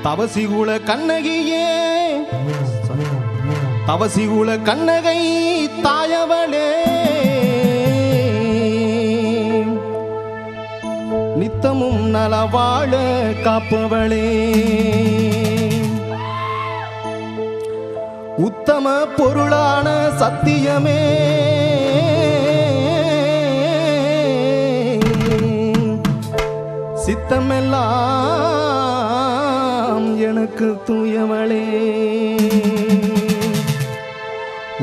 தவசிகுல கண்ணகியே தவசிகுல கண்ணகை தாயவளே நித்தமும் நலவாழ காப்பவளே உத்தம பொருளான சத்தியமே சித்தமெல்லாம் எனக்கு தூயவளே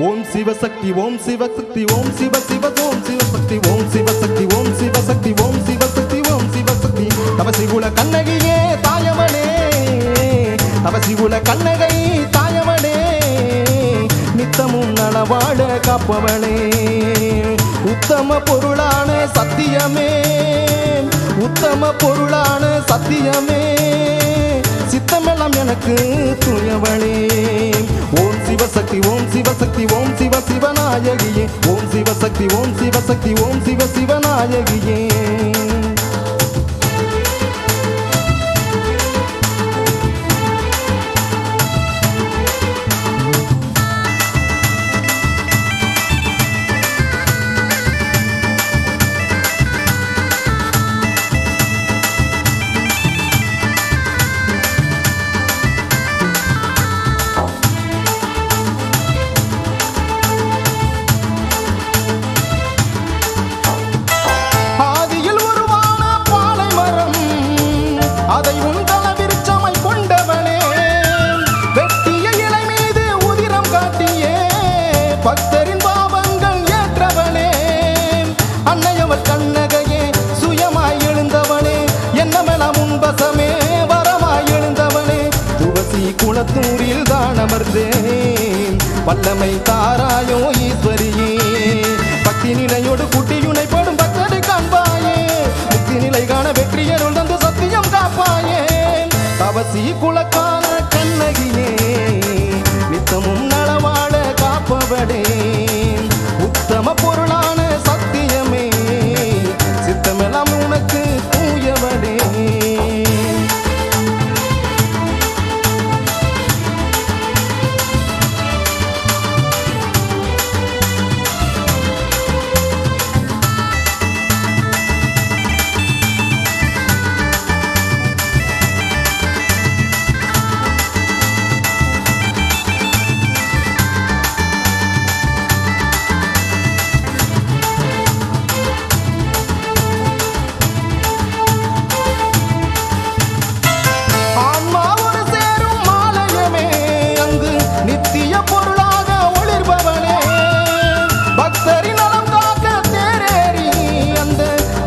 ஓம் சிவசக்தி ஓம் சிவசக்தி ஓம் சிவ சிவ ஓம் சிவசக்தி ஓம் சிவசக்தி ஓம் சிவசக்தி ஓம் சிவசக்தி ஓம் சிவசக்தி தவசிகுல கண்ணகியே தாயவளே தவசிகுல கண்ணகை தாயவளே நித்தமும் நலவாழ காப்பவளே உத்தம பொருளான சத்தியமே உத்தம பொருளான சத்தியமே சித்தமெல்லாம் எனக்கு தூயவளே ஓம் சிவசக்தி ஓம் சிவசக்தி ஓம் சிவ சிவநாயகியே ஓம் சிவசக்தி ஓம் சிவசக்தி ஓம் சிவ சிவநாயகியே பக்தரின் பாவங்கள் ஏற்றவனே அன்னையவர் கண்ணகையே சுயமாய் எழுந்தவனே என்னமெல்லாம் உன்பசமே வரமாய் எழுந்தவனே துவசி குளத்தூரில் தான் அமர்ந்தேன் வல்லமை தாராயோ ஈஸ்வரியே பக்தி நிலையோடு குட்டியுனைப்படும் பக்தரை காண்பாயே முக்தி நிலை காண வெற்றியருள் தந்து சத்தியம் காப்பாயே தவசி குலக்கான கண்ணகியே நித்தமும் நலவாழ காப்பவளே உத்தம பொருளான சத்தியமே சித்தமெல்லாம் உனக்கு தூயவளே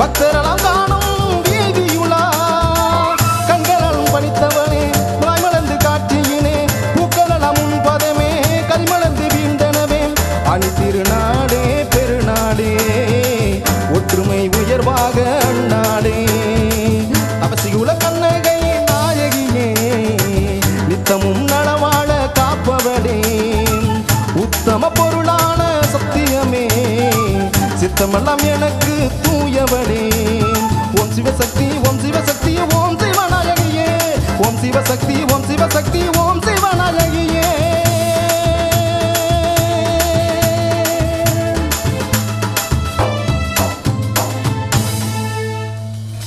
பக்தரெல்லாம் காணும் வீதியுலா கண்களெல்லாம் பணித்தவனே வாய்மலர்ந்து காட்சியினே பூக்களெல்லாம் முன்பதமே கரிமலர்ந்து வீழ்ந்தனவே அணி திருநாடே பெருநாடே ஒற்றுமை உயர்வாக அண்ணாடே தவசிகுல கண்ணகை நாயகியே நித்தமும் நலவாழ காப்பவளே உத்தம பொருளான சத்தியமே சித்தமெல்லாம் எனக்கு தூயவளே ஓம் சிவசக்தி